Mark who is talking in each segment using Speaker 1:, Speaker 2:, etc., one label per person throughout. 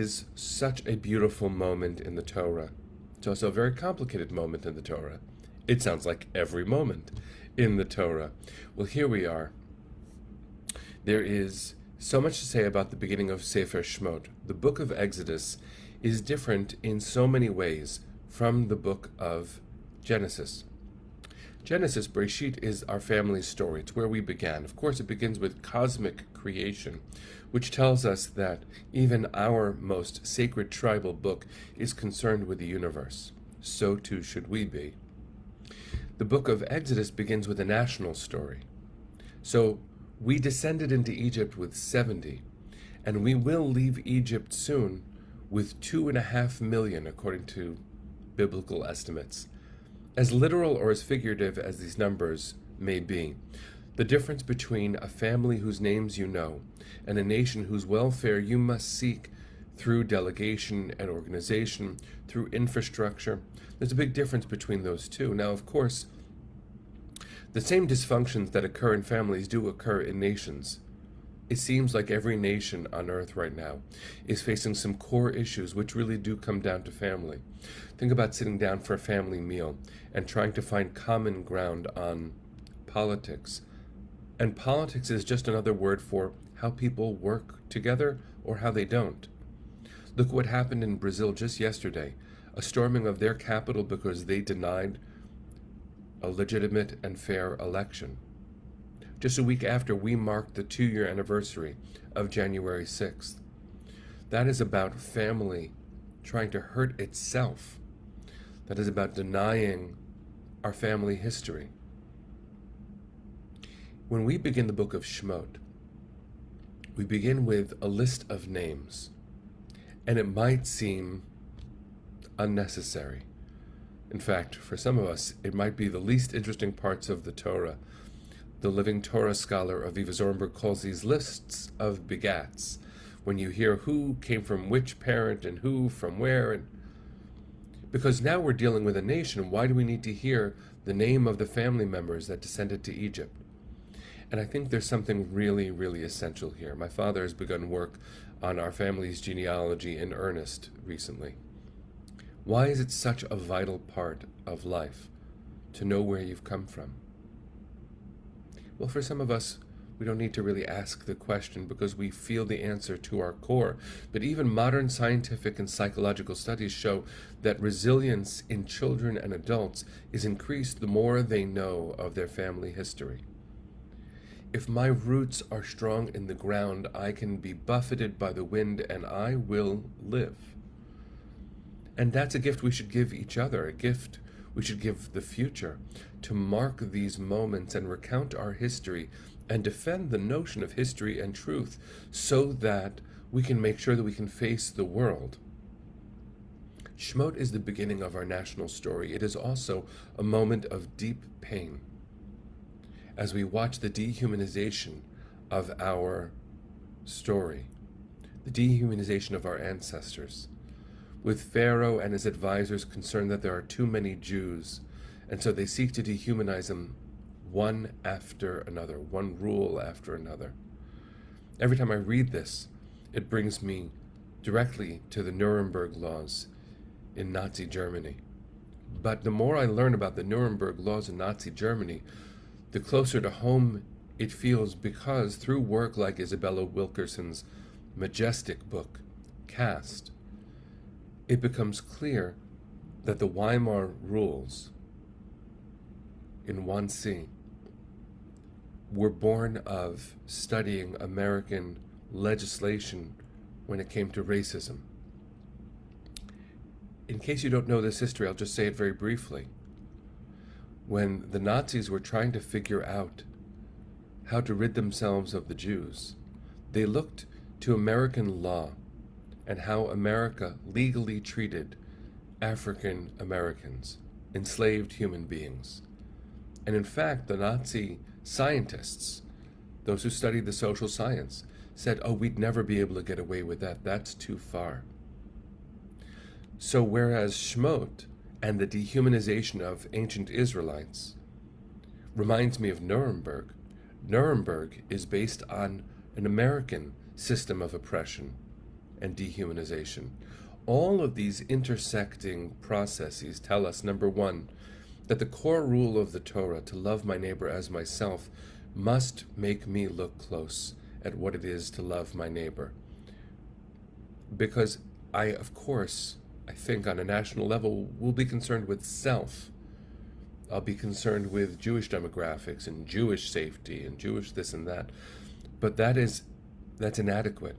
Speaker 1: Is such a beautiful moment in the Torah. It's also a very complicated moment in the Torah. It sounds like every moment in the Torah. Well, here we are. There is so much to say about the beginning of Sefer Shemot. The book of Exodus is different in so many ways from the book of Genesis. Genesis, Bereshit, is our family's story. It's where we began. Of course, it begins with cosmic creation, which tells us that even our most sacred tribal book is concerned with the universe. So too should we be. The book of Exodus begins with a national story. So we descended into Egypt with 70, and we will leave Egypt soon with 2.5 million, according to biblical estimates. As literal or as figurative as these numbers may be, the difference between a family whose names you know and a nation whose welfare you must seek through delegation and organization, through infrastructure, there's a big difference between those two. Now, of course, the same dysfunctions that occur in families do occur in nations. It seems like every nation on earth right now is facing some core issues which really do come down to family. Think about sitting down for a family meal and trying to find common ground on politics. And politics is just another word for how people work together or how they don't. Look what happened in Brazil just yesterday, a storming of their capital because they denied a legitimate and fair election. Just a week after we marked the 2-year anniversary of January 6th. That is about family trying to hurt itself. That is about denying our family history. When we begin the book of Shemot, we begin with a list of names, and it might seem unnecessary. In fact, for some of us, it might be the least interesting parts of the Torah. The living Torah scholar Aviva Zornberg calls these lists of begats, when you hear who came from which parent and who from where. And because now we're dealing with a nation, why do we need to hear the name of the family members that descended to Egypt? And I think there's something really, really essential here. My father has begun work on our family's genealogy in earnest recently. Why is it such a vital part of life to know where you've come from? Well, for some of us, we don't need to really ask the question because we feel the answer to our core. But even modern scientific and psychological studies show that resilience in children and adults is increased the more they know of their family history. If my roots are strong in the ground, I can be buffeted by the wind and I will live. And that's a gift we should give each other, a gift we should give the future, to mark these moments and recount our history and defend the notion of history and truth so that we can make sure that we can face the world. Shemot is the beginning of our national story. It is also a moment of deep pain as we watch the dehumanization of our story, the dehumanization of our ancestors, with Pharaoh and his advisors concerned that there are too many Jews, and so they seek to dehumanize them one after another, one rule after another. Every time I read this, it brings me directly to the Nuremberg laws in Nazi Germany. But the more I learn about the Nuremberg laws in Nazi Germany, the closer to home it feels, because through work like Isabella Wilkerson's majestic book, Caste, it becomes clear that the Weimar rules in 1C were born of studying American legislation when it came to racism. In case you don't know this history, I'll just say it very briefly. When the Nazis were trying to figure out how to rid themselves of the Jews, they looked to American law and how America legally treated African Americans, enslaved human beings. And in fact, the Nazi scientists, those who studied the social science, said, oh, we'd never be able to get away with that. That's too far. So whereas Shemot and the dehumanization of ancient Israelites reminds me of Nuremberg, Nuremberg is based on an American system of oppression and dehumanization. All of these intersecting processes tell us, number one, that the core rule of the Torah, to love my neighbor as myself, must make me look close at what it is to love my neighbor. Because I think on a national level, will be concerned with self. I'll be concerned with Jewish demographics and Jewish safety and Jewish this and that. But that's inadequate.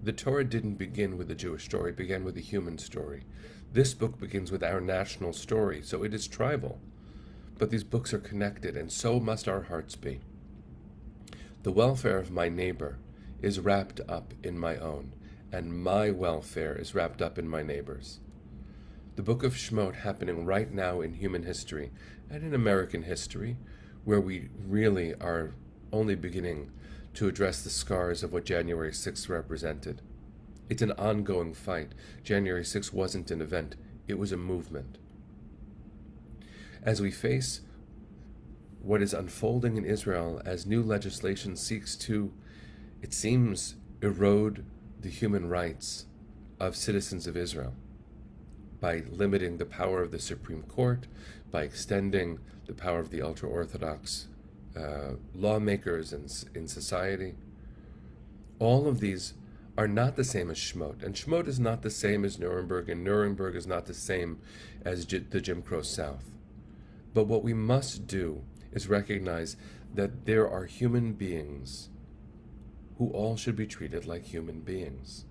Speaker 1: The Torah didn't begin with the Jewish story, it began with the human story. This book begins with our national story, so it is tribal. But these books are connected, and so must our hearts be. The welfare of my neighbor is wrapped up in my own, and my welfare is wrapped up in my neighbor's. The book of Shemot happening right now in human history, and in American history, where we really are only beginning to address the scars of what January 6th represented. It's an ongoing fight. January 6th wasn't an event, it was a movement. As we face what is unfolding in Israel as new legislation seeks to, it seems, erode the human rights of citizens of Israel by limiting the power of the Supreme Court, by extending the power of the ultra-Orthodox lawmakers in society. All of these are not the same as Shemot, and Shemot is not the same as Nuremberg, and Nuremberg is not the same as the Jim Crow South. But what we must do is recognize that there are human beings who all should be treated like human beings.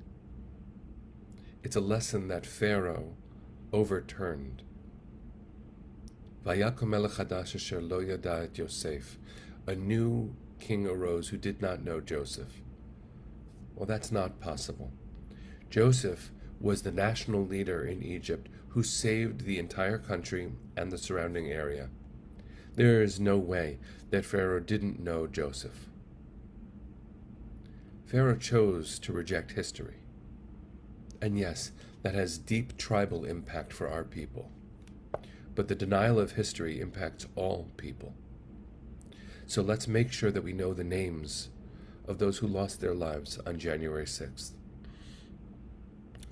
Speaker 1: It's a lesson that Pharaoh overturned. Vayakom melech hadash asher lo yada et Yosef. A new king arose who did not know Joseph. Well, that's not possible. Joseph was the national leader in Egypt who saved the entire country and the surrounding area. There is no way that Pharaoh didn't know Joseph. Pharaoh chose to reject history. And yes, that has deep tribal impact for our people. But the denial of history impacts all people. So let's make sure that we know the names of those who lost their lives on January 6th.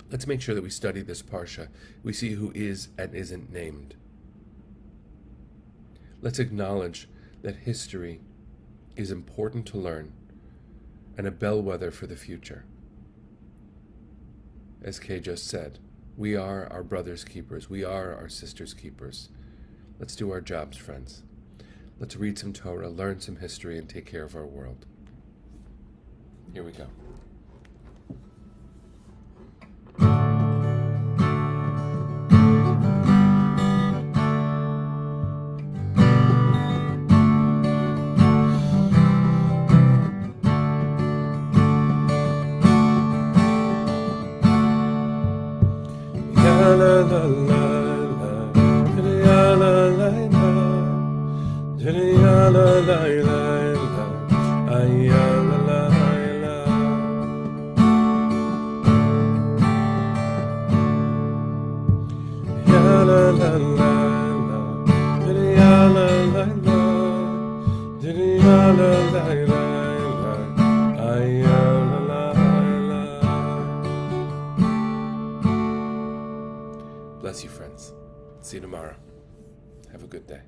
Speaker 1: Let's make sure that we study this Parsha. We see who is and isn't named. Let's acknowledge that history is important to learn and a bellwether for the future. As Kay just said, we are our brother's keepers. We are our sister's keepers. Let's do our jobs, friends. Let's read some Torah, learn some history, and take care of our world. Here we go. Bless you, friends. See you tomorrow. Have a good day.